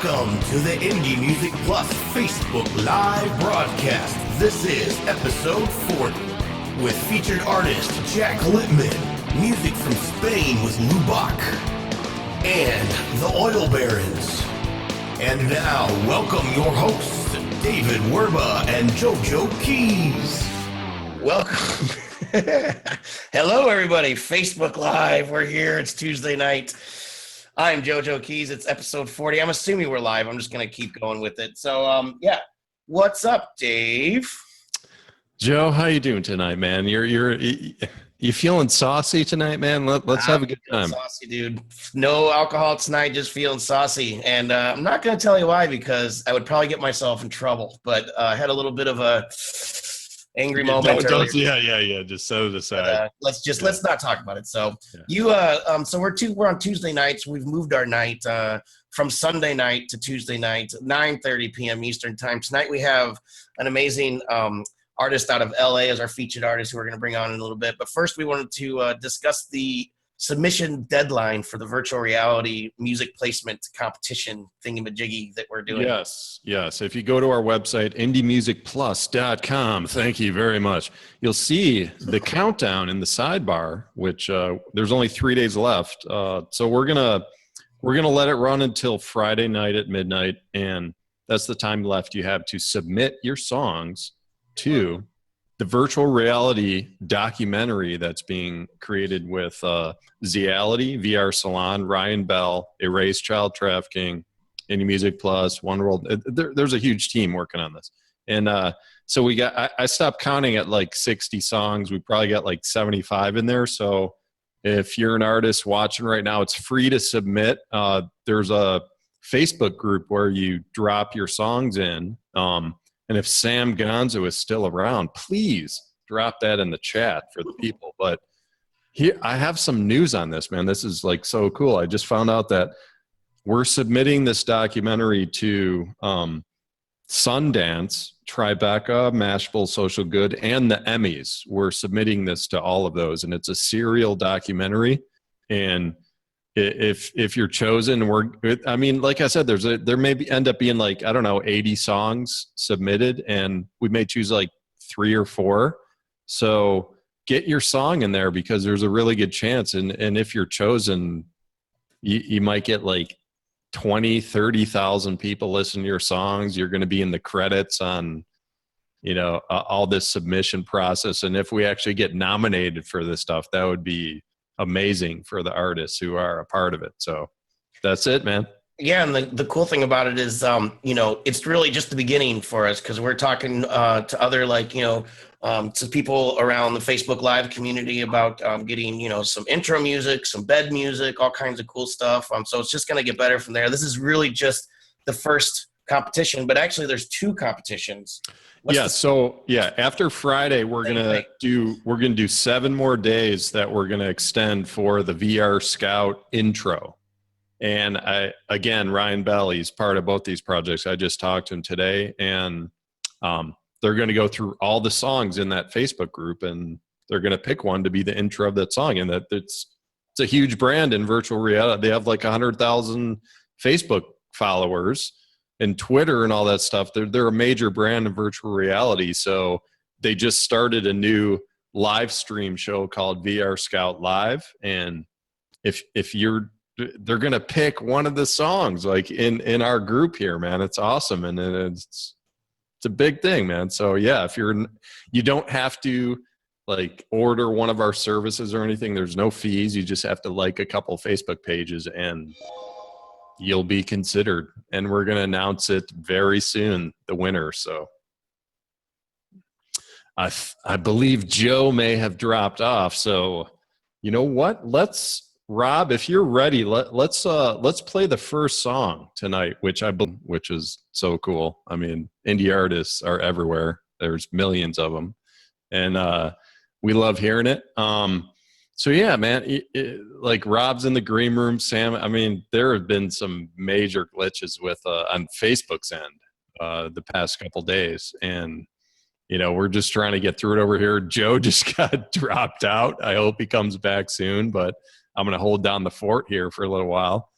Welcome to the Indie Music Plus Facebook Live broadcast. This is episode 40 with featured artist Jack Littman, music from Spain with LUBACK, and the Oil Barons. And now, welcome your hosts, David Werba and JoJo Keys. Welcome. Hello, everybody. Facebook Live. We're here. It's Tuesday night. I'm JoJo Keys. It's episode 40. I'm assuming we're live. I'm just going to keep going with it. So, yeah. What's up, Dave? Joe, how you doing tonight, man? You feeling saucy tonight, man? Let's have a good time. Saucy, dude. No alcohol tonight. Just feeling saucy. And I'm not going to tell you why, because I would probably get myself in trouble. But I had a little bit of a angry moment. Yeah. Just set it aside. Let's not talk about it. So we're on Tuesday nights. We've moved our night from Sunday night to Tuesday night, 9:30 p.m. Eastern time. Tonight we have an amazing artist out of LA as our featured artist who we're going to bring on in a little bit. But first, we wanted to discuss the submission deadline for the virtual reality music placement competition thingamajiggy that we're doing. Yes. If you go to our website, indiemusicplus.com, thank you very much. You'll see the countdown in the sidebar, which there's only 3 days left. So we're gonna let it run until Friday night at midnight, and that's the time left you have to submit your songs to the virtual reality documentary that's being created with Zeality, VR Salon, Ryan Bell, Erase Child Trafficking, Indie Music Plus, One World. There's a huge team working on this. And so I stopped counting at like 60 songs. We probably got like 75 in there. So if you're an artist watching right now, it's free to submit. There's a Facebook group where you drop your songs in. And if Sam Gonzo is still around, please drop that in the chat for the people. But here, I have some news on this, man. This is like so cool. I just found out that we're submitting this documentary to Sundance, Tribeca, Mashable, Social Good, and the Emmys. We're submitting this to all of those, and it's a serial documentary. And if you're chosen, like I said, there may end up being like, I don't know, 80 songs submitted, and we may choose like 3 or 4. So get your song in there, because there's a really good chance. And if you're chosen, you might get like 20, 30,000 people listen to your songs. You're going to be in the credits on, all this submission process. And if we actually get nominated for this stuff, that would be amazing for the artists who are a part of it. So that's it, man. Yeah, and the cool thing about it is, it's really just the beginning for us, because we're talking to other, to people around the Facebook Live community about getting, some intro music, some bed music, all kinds of cool stuff. So it's just going to get better from there. This is really just the first competition, but actually there's 2 competitions. After Friday, we're gonna do 7 more days that we're gonna extend for the VR Scout intro. And Ryan Bell, he's part of both these projects. I just talked to him today, and they're going to go through all the songs in that Facebook group, and they're going to pick one to be the intro of that song. And it's a huge brand in virtual reality. They have like 100,000 Facebook followers and Twitter and all that stuff. They're a major brand in virtual reality. So they just started a new live stream show called VR Scout Live. And they're going to pick one of the songs like in our group here, man. It's awesome. And it's a big thing, man. So yeah, if you don't have to like order one of our services or anything. There's no fees. You just have to like a couple Facebook pages and you'll be considered. And we're going to announce it very soon, the winner. So I believe Joe may have dropped off. So you know what? Rob, if you're ready, let's play the first song tonight, which is so cool. I mean, indie artists are everywhere. There's millions of them, and we love hearing it. So yeah, man, like Rob's in the green room, Sam. I mean, there have been some major glitches with on Facebook's end the past couple days, and we're just trying to get through it over here. Joe just got dropped out. I hope he comes back soon, but I'm going to hold down the fort here for a little while.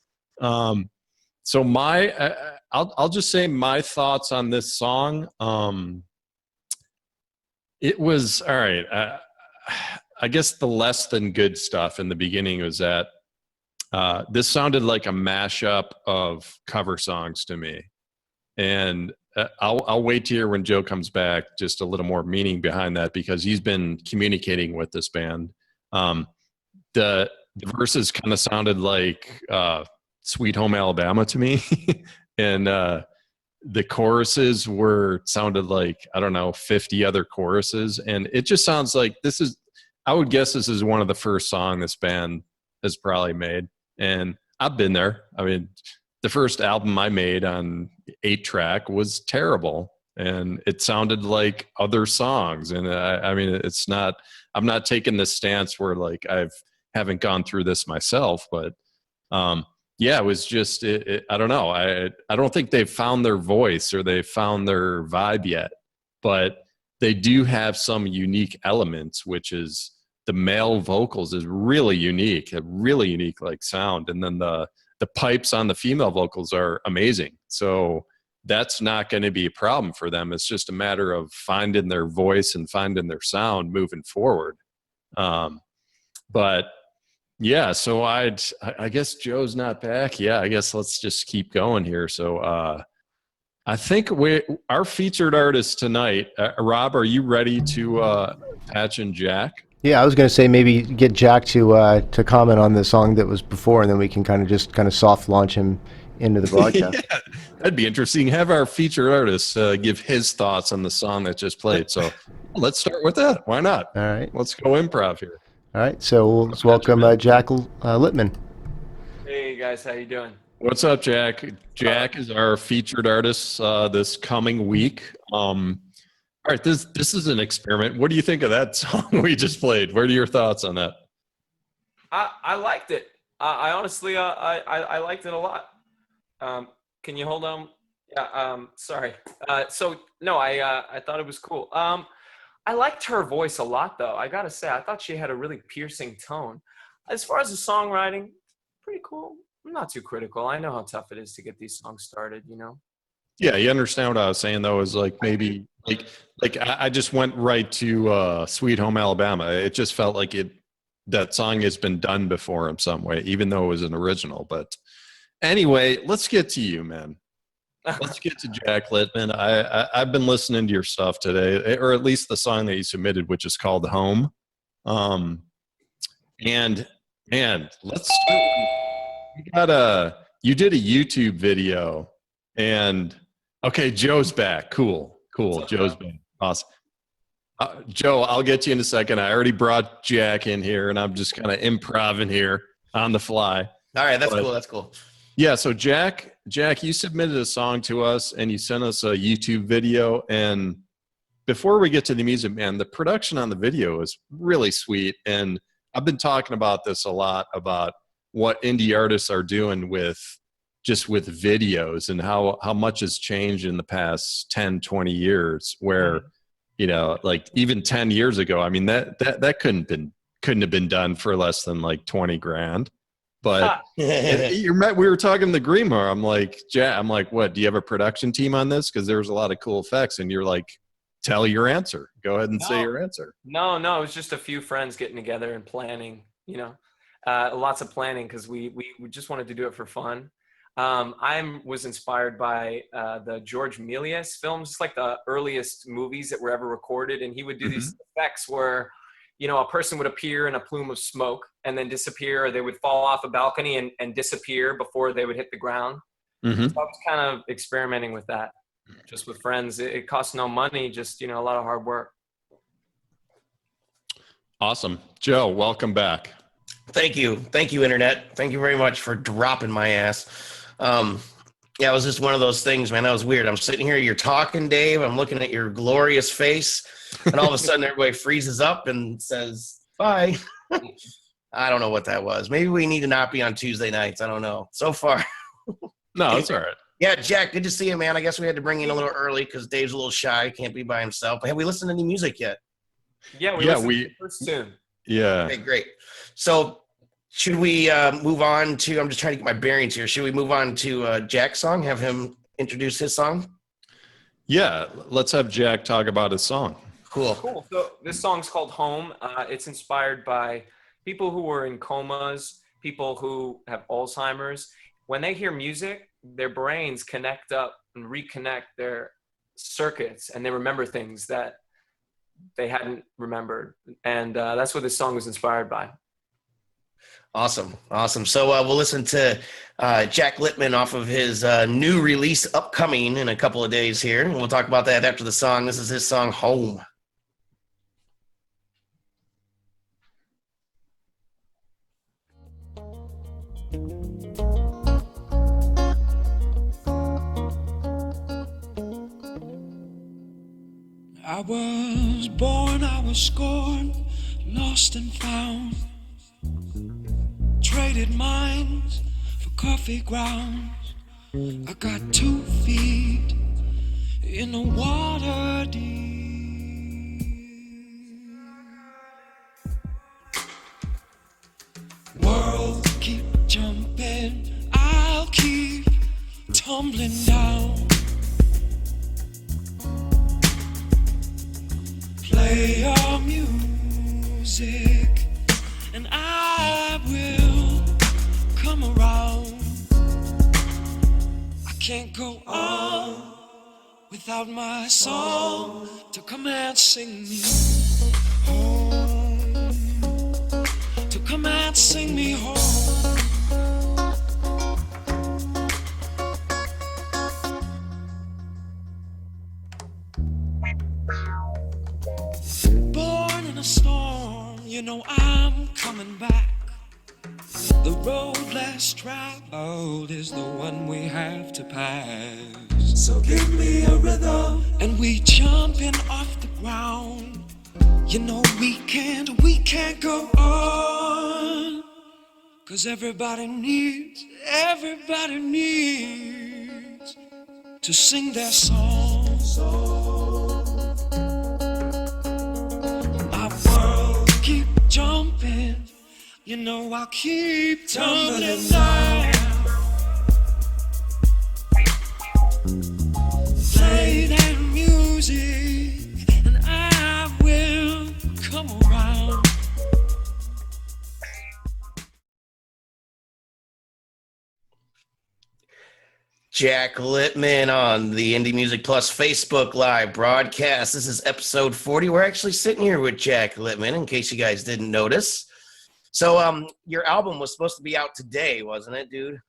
So I'll just say my thoughts on this song. It was all right. I guess the less than good stuff in the beginning was that this sounded like a mashup of cover songs to me, and I'll wait to hear when Joe comes back just a little more meaning behind that, because he's been communicating with this band. The verses kind of sounded like Sweet Home Alabama to me, and the choruses sounded like, I don't know, 50 other choruses, and it just sounds like I would guess this is one of the first songs this band has probably made, and I've been there. I mean, the first album I made on 8-track was terrible, and it sounded like other songs. And I mean, I'm not taking this stance where like haven't gone through this myself, but yeah, it was just, I don't know. I don't think they've found their voice or they found their vibe yet, but they do have some unique elements, which is the male vocals is really unique, a really unique like sound. And then the pipes on the female vocals are amazing. So that's not going to be a problem for them. It's just a matter of finding their voice and finding their sound moving forward. But yeah, so I guess Joe's not back. Yeah, I guess let's just keep going here. So I think our featured artist tonight, Rob, are you ready to patch in Jack? Yeah, I was going to say maybe get Jack to comment on the song that was before, and then we can kind of soft launch him into the broadcast. Yeah, that'd be interesting. Have our featured artist give his thoughts on the song that just played. So let's start with that. Why not? All right. Let's go improv here. All right, so let's welcome Jack Littman. Hey guys, how you doing? What's up, Jack? Jack is our featured artist this coming week. All right, this is an experiment. What do you think of that song we just played? What are your thoughts on that? I liked it. I honestly, I liked it a lot. Can you hold on? Yeah. Sorry. So no, I thought it was cool. I liked her voice a lot, though. I gotta say, I thought she had a really piercing tone. As far as the songwriting, pretty cool. I'm not too critical. I know how tough it is to get these songs started, you know? Yeah, you understand what I was saying, though, is like maybe like I just went right to Sweet Home Alabama. It just felt like that song has been done before in some way, even though it was an original. But anyway, let's get to you, man. Let's get to Jack Littman. I've been listening to your stuff today, or at least the song that you submitted, which is called Home. And let's start. You did a YouTube video, and okay, Joe's back. Cool. Joe's back. Awesome. Joe, I'll get to you in a second. I already brought Jack in here, and I'm just kind of improvising here on the fly. All right, that's cool. Yeah, so Jack, you submitted a song to us, and you sent us a YouTube video. And before we get to the music, man, the production on the video is really sweet. And I've been talking about this a lot, about what indie artists are doing with videos and how much has changed in the past 10, 20 years, where, you know, like even 10 years ago, I mean, that couldn't have been done for less than like 20 grand. But we were talking to Greenmar. I'm like, Jack, what, do you have a production team on this? Because there's a lot of cool effects. And you're like, tell your answer. Go ahead and say your answer. No, it was just a few friends getting together and planning, you know, lots of planning, because we just wanted to do it for fun. I was inspired by the George Méliès films, like the earliest movies that were ever recorded. And he would do these effects where, you know, a person would appear in a plume of smoke and then disappear, or they would fall off a balcony and disappear before they would hit the ground. So I was kind of experimenting with that just with friends. It costs no money, just, you know, a lot of hard work. Awesome. Joe, welcome back. Thank you, Internet. Thank you very much for dropping my ass. Yeah, it was just one of those things, man. That was weird. I'm sitting here, you're talking, Dave. I'm looking at your glorious face, and all of a sudden everybody freezes up and says, bye. I don't know what that was. Maybe we need to not be on Tuesday nights. I don't know. So far. No, it's all right. Yeah, Jack, good to see you, man. I guess we had to bring you in a little early because Dave's a little shy. Can't be by himself. But have we listened to any music yet? Yeah, we listened to the first tune. Yeah. Okay, great. So should we move on to, I'm just trying to get my bearings here. Should we move on to Jack's song? Have him introduce his song? Yeah, let's have Jack talk about his song. Cool. So this song's called Home. It's inspired by people who were in comas, people who have Alzheimer's. When they hear music, their brains connect up and reconnect their circuits, and they remember things that they hadn't remembered. And that's what this song was inspired by. Awesome. So we'll listen to Jack Littman off of his new release upcoming in a couple of days here. And we'll talk about that after the song. This is his song, Home. I was born, I was scorned, lost and found. Traded minds for coffee grounds. I got 2 feet in the water deep. World keep jumping, I'll keep tumbling down. Play your music and I will come around. I can't go on without my song to come and sing me home. To come and sing me home. Born in a storm, you know I'm coming back. The road less traveled is the one we have to pass. So give me a rhythm and we jumping off the ground. You know we can't go on. 'Cause everybody needs to sing their song. My world keep jumping, you know I'll keep tumbling down. Play that music and I will come around. Jack Littman on the Indie Music Plus Facebook Live broadcast. This is episode 40. We're actually sitting here with Jack Littman, in case you guys didn't notice. So, your album was supposed to be out today, wasn't it, dude?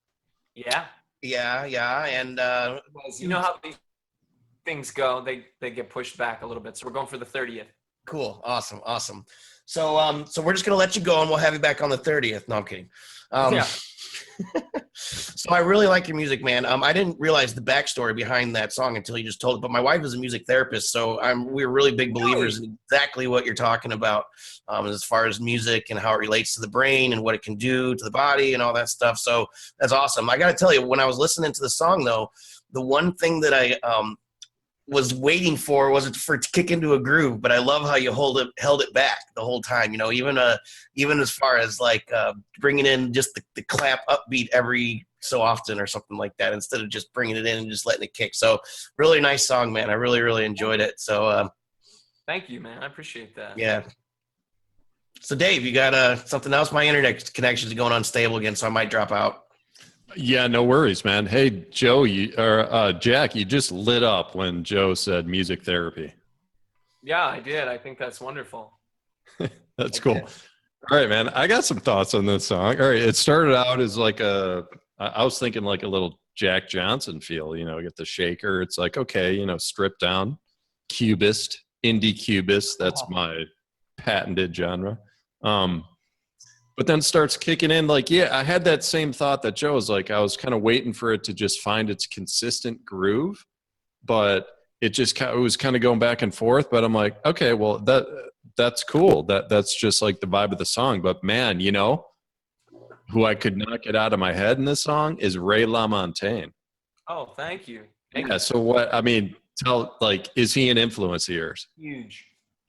Yeah. Yeah. And You know how these things go, they get pushed back a little bit. So we're going for the 30th. Cool. Awesome. So we're just gonna let you go, and we'll have you back on the 30th. No, I'm kidding. Yeah. So I really like your music, man. I didn't realize the backstory behind that song until you just told it. But my wife is a music therapist, so we're really big believers in exactly what you're talking about, as far as music and how it relates to the brain and what it can do to the body and all that stuff. So that's awesome. I got to tell you, when I was listening to the song, though, the one thing that I was waiting for was for it to kick into a groove, but I love how you held it back the whole time. You know, even as far as like bringing in just the clap upbeat every so often or something like that, instead of just bringing it in and just letting it kick. So really nice song, man. I really enjoyed it. So Thank you, man. I appreciate that. yeah. So Dave, you got something else? My internet connection is going unstable again, so I might drop out. Yeah, no worries, man. Hey, Joe, Jack, you just lit up when Joe said music therapy. Yeah, I did. I think that's wonderful. That's cool. All right, man. I got some thoughts on this song. All right, it started out as like I was thinking like a little Jack Johnson feel, you know, get the shaker. It's like, okay, you know, stripped down, cubist, indie cubist. That's my patented genre. But then starts kicking in like, yeah, I had that same thought that Joe was like, I was kind of waiting for it to just find its consistent groove, but it was kind of going back and forth. But I'm like, okay, well, that's cool. That's just like the vibe of the song. But man, you know, who I could not get out of my head in this song is Ray LaMontagne. Oh, thank you. Yeah. So what, I mean, is he an influence of yours? Huge.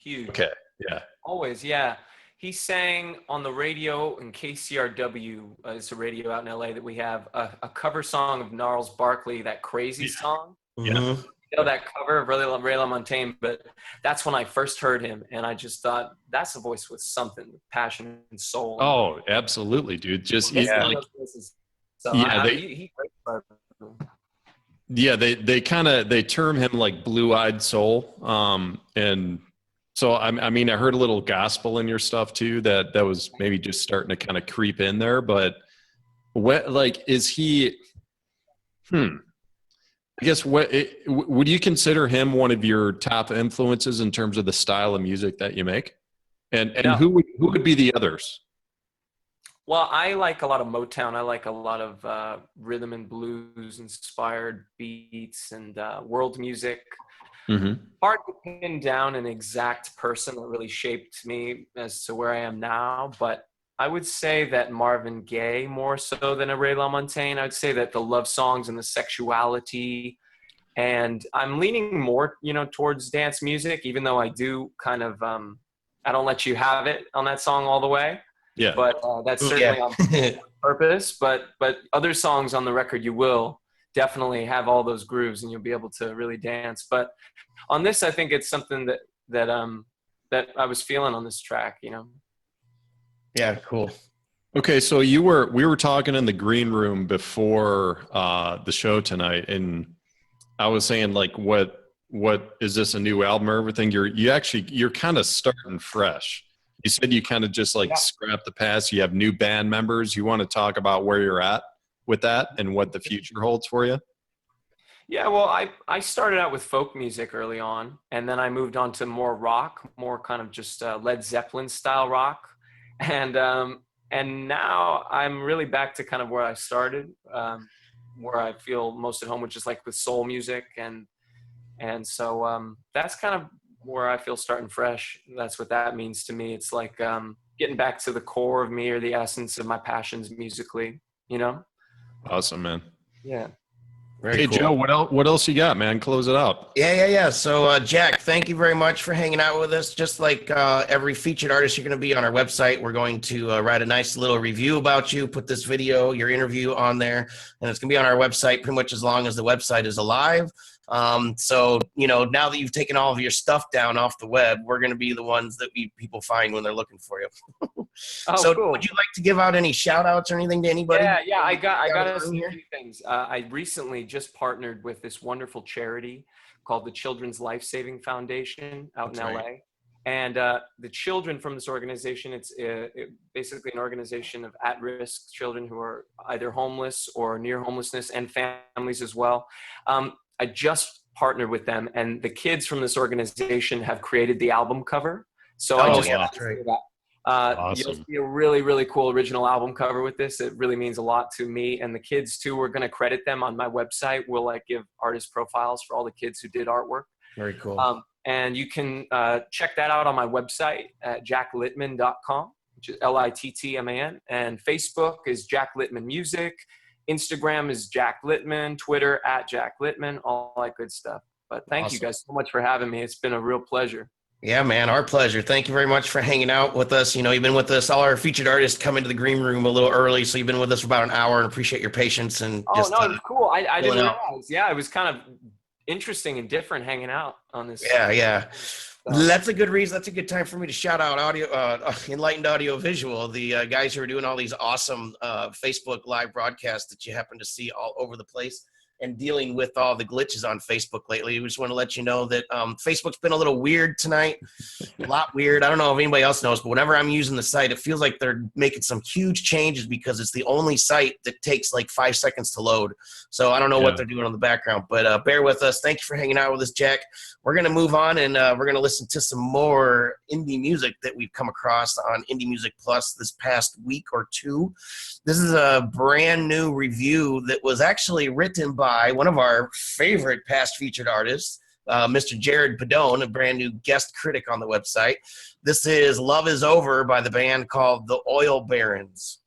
Okay. Yeah. Always. Yeah. he sang on the radio in KCRW. It's a radio out in LA that we have a cover song of Gnarls Barkley, that Crazy song. Mhm. You know that cover of Ray LaMontagne, but that's when I first heard him, and I just thought that's a voice with something, passion and soul. Oh, absolutely, dude. Just So yeah, they term him like blue-eyed soul, and so I mean I heard a little gospel in your stuff too that was maybe just starting to kind of creep in there, but what like is he? I guess would you consider him one of your top influences in terms of the style of music that you make? And who would be the others? Well, I like a lot of Motown. I like a lot of rhythm and blues inspired beats and world music. Mm-hmm. Hard to pin down an exact person that really shaped me as to where I am now, but I would say that Marvin Gaye more so than a Ray LaMontagne. I'd say that the love songs and the sexuality, and I'm leaning more, towards dance music, even though I do kind of, I Don't Let You Have It on that song all the way. Yeah. But that's certainly on purpose. But other songs on the record, you will definitely have all those grooves and you'll be able to really dance. But on this, I think it's something that I was feeling on this track, Yeah, cool. Okay, so we were talking in the green room before the show tonight, and I was saying like, what is this, a new album or everything? You're kind of starting fresh. You said you kind of just scrap the past. You have new band members. You want to talk about where you're at with that and what the future holds for you? Yeah, well, I started out with folk music early on, and then I moved on to more rock, more kind of just Led Zeppelin style rock. And now I'm really back to kind of where I started, where I feel most at home, which is like with soul music. And so that's kind of where I feel starting fresh. That's what that means to me. It's like getting back to the core of me or the essence of my passions musically, Awesome, man. Yeah. Hey, cool. Joe, what else you got, man? Close it out. Yeah. So, Jack, thank you very much for hanging out with us. Just like every featured artist, you're going to be on our website. We're going to write a nice little review about you, put this video, your interview on there, and it's going to be on our website pretty much as long as the website is alive. So, now that you've taken all of your stuff down off the web, we're going to be the ones that people find when they're looking for you. So cool. Would you like to give out any shout outs or anything to anybody? Yeah. I got us a few things. I recently just partnered with this wonderful charity called the Children's Life Saving Foundation out in LA. And the children from this organization, it's basically an organization of at-risk children who are either homeless or near homelessness, and families as well. I just partnered with them, and the kids from this organization have created the album cover. So Awesome. You'll see a really, really cool original album cover with this. It really means a lot to me and the kids too. We're going to credit them on my website. We'll give artist profiles for all the kids who did artwork. Very cool. And you can check that out on my website at jacklittman.com, which is Littman. And Facebook is Jack Littman Music. Instagram is Jack Littman, Twitter at Jack Littman, all that good stuff. But thank you guys so much for having me. It's been a real pleasure. Yeah, man, our pleasure. Thank you very much for hanging out with us. You've been with us. All our featured artists come into the green room a little early, so you've been with us for about an hour, and appreciate your patience. And it was cool. I didn't realize. Yeah, it was kind of interesting and different hanging out on this. Yeah. That's a good reason. That's a good time for me to shout out Enlightened Audio Visual, the guys who are doing all these awesome Facebook live broadcasts that you happen to see all over the place, and dealing with all the glitches on Facebook lately. We just want to let you know that Facebook's been a little weird tonight, a lot weird. I don't know if anybody else knows, but whenever I'm using the site, it feels like they're making some huge changes because it's the only site that takes like 5 seconds to load. So I don't know what they're doing on the background, but bear with us. Thank you for hanging out with us, Jack. We're going to move on, and we're going to listen to some more indie music that we've come across on Indie Music Plus this past week or two. This is a brand new review that was actually written by one of our favorite past featured artists, Mr. Jared Padone, a brand new guest critic on the website. This is Love Is Over by the band called The Oil Barons.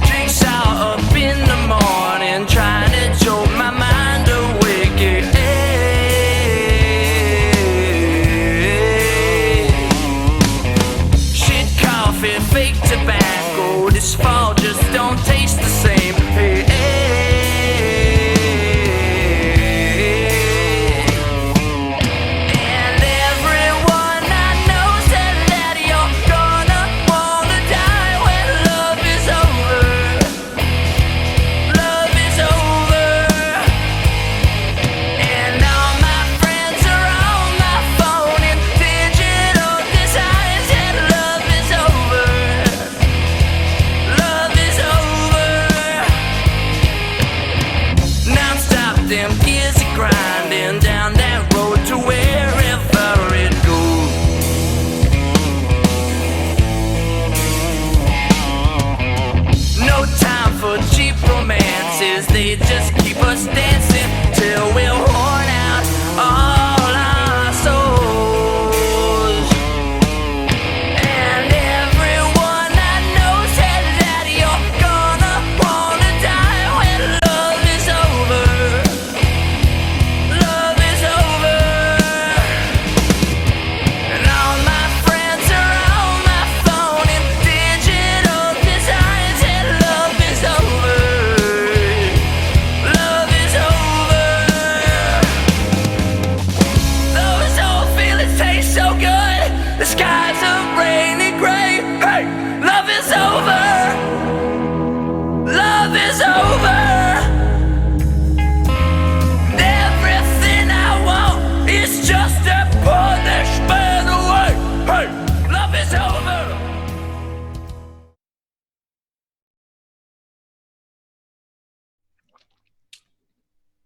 Drinks out up in the morning, trying to jolt my mind awake.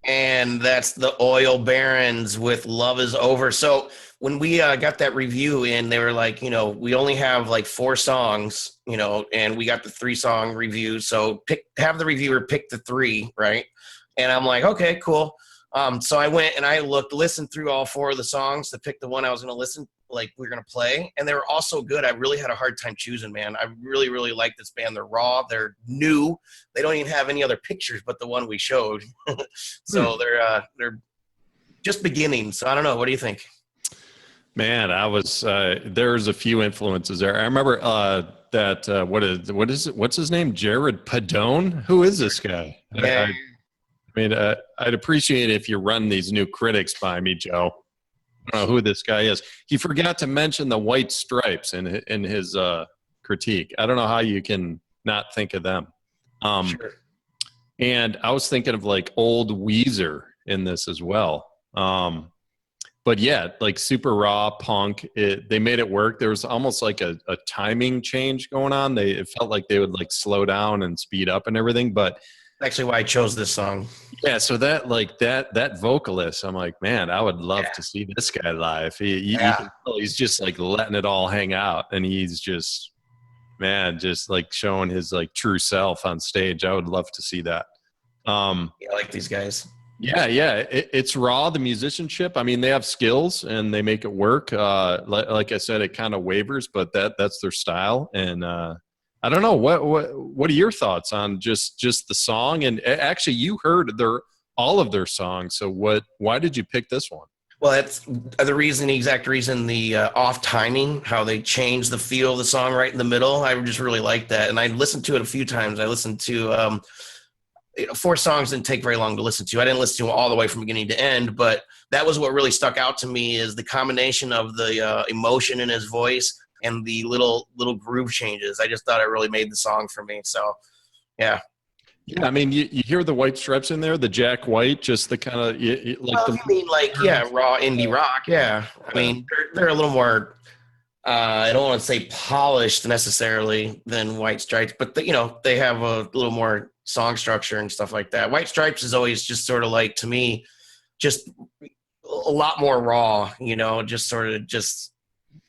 and that's the Oil Barons with Love Is Over. So when we got that review in, they were like, we only have like 4 songs, and we got the 3-song review. So have the reviewer pick the 3, right? And I'm like, okay, cool. So I went and I listened through all 4 of the songs to pick the one I was going to listen, like we were going to play. And they were all so good. I really had a hard time choosing, man. I really, really like this band. They're raw. They're new. They don't even have any other pictures but the one we showed. So they're just beginning. So I don't know. What do you think? Man, there's a few influences there. I remember what's his name? Jared Padone? Who is this guy? Yeah. I mean, I'd appreciate it if you run these new critics by me, Joe. I don't know who this guy is. He forgot to mention the White Stripes in his critique. I don't know how you can not think of them. Sure. And I was thinking of like old Weezer in this as well. But yeah, like super raw punk. They made it work. There was almost like a timing change going on. It felt like they would like slow down and speed up and everything. But actually why I chose this song. Yeah, so that vocalist, I'm like, man, I would love to see this guy live. You can tell he's just like letting it all hang out, and he's just like showing his like true self on stage. I would love to see that. I like these guys. Yeah, it's raw, the musicianship. I mean, they have skills and they make it work. Like I said, it kind of wavers, but that's their style. And I don't know what are your thoughts on just the song? And actually, you heard all of their songs. So why did you pick this one? Well, that's the exact reason, the off timing, how they changed the feel of the song right in the middle. I just really like that, and I listened to it a few times. I listened to 4 songs didn't take very long to listen to. I didn't listen to them all the way from beginning to end, but that was what really stuck out to me, is the combination of the emotion in his voice and the little groove changes. I just thought it really made the song for me. So, yeah. Yeah, I mean, you hear the White Stripes in there, the Jack White, just the kind of raw indie rock. Yeah, I mean, they're a little more. I don't want to say polished necessarily than White Stripes, but they have a little more song structure and stuff like that. White Stripes is always just sort of like, to me, just a lot more raw. Just sort of just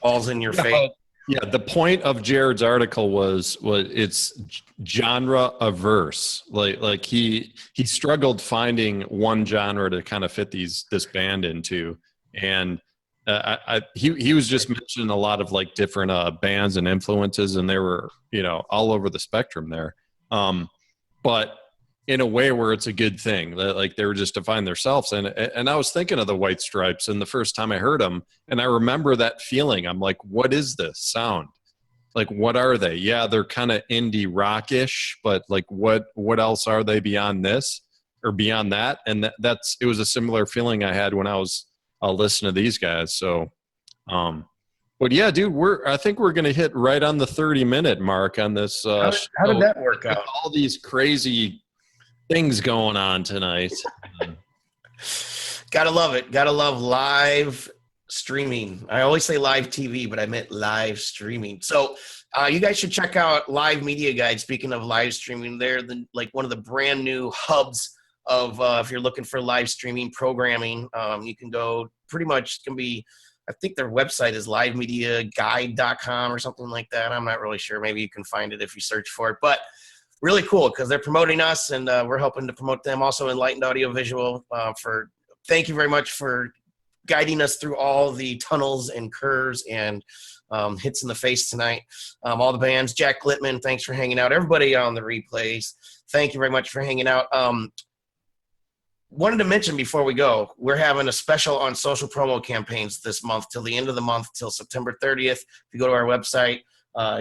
balls in your face. Yeah, the point of Jared's article was it's genre averse. Like he struggled finding one genre to kind of fit this band into, and he was just mentioning a lot of like different bands and influences, and they were all over the spectrum there, but in a way where it's a good thing. Like they were just defining themselves. And I was thinking of the White Stripes, and the first time I heard them, and I remember that feeling. I'm like, what is this sound? Like, what are they? Yeah, they're kind of indie rockish, but like what else are they beyond this or beyond that? And it was a similar feeling I had when I was listening to these guys. So, but yeah, dude, I think we're going to hit right on the 30-minute mark on this. How did that work out? All these crazy things going on tonight. Gotta love it. Gotta love live streaming. I always say live TV, but I meant live streaming. So you guys should check out Live Media Guide. Speaking of live streaming, they're one of the brand new hubs of if you're looking for live streaming programming. You can go pretty much, I think their website is livemediaguide.com or something like that. I'm not really sure. Maybe you can find it if you search for it. But really cool, because they're promoting us, and we're helping to promote them. Also, Enlightened Audio Visual. Thank you very much for guiding us through all the tunnels and curves and hits in the face tonight. All the bands, Jack Littman, thanks for hanging out. Everybody on the replays, thank you very much for hanging out. Wanted to mention before we go, we're having a special on social promo campaigns this month till the end of the month, till September 30th. If you go to our website,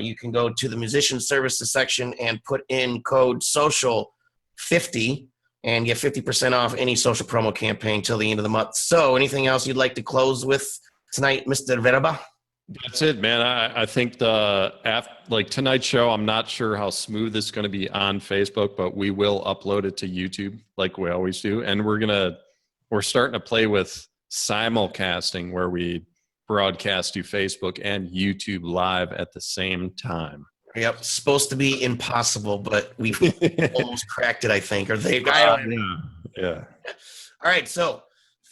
you can go to the musician services section and put in code social50 and get 50% off any social promo campaign till the end of the month. So anything else you'd like to close with tonight, Mr. Verba? That's it, man. I think tonight's show, I'm not sure how smooth it's going to be on Facebook, but we will upload it to YouTube like we always do. And we're starting to play with simulcasting, where we broadcast to Facebook and YouTube live at the same time. Yep, supposed to be impossible, but we've almost cracked it, I think. Or they? Yeah. All right, so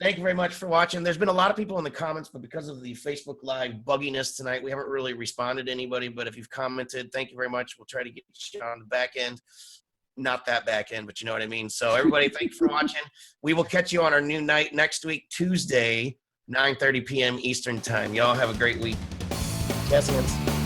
thank you very much for watching. There's been a lot of people in the comments, but because of the Facebook Live bugginess tonight, we haven't really responded to anybody. But if you've commented, thank you very much. We'll try to get you on the back end. Not that back end, but you know what I mean. So everybody, thank you for watching. We will catch you on our new night next week, Tuesday, 9:30 p.m. Eastern time. Y'all have a great week. Yes, hands.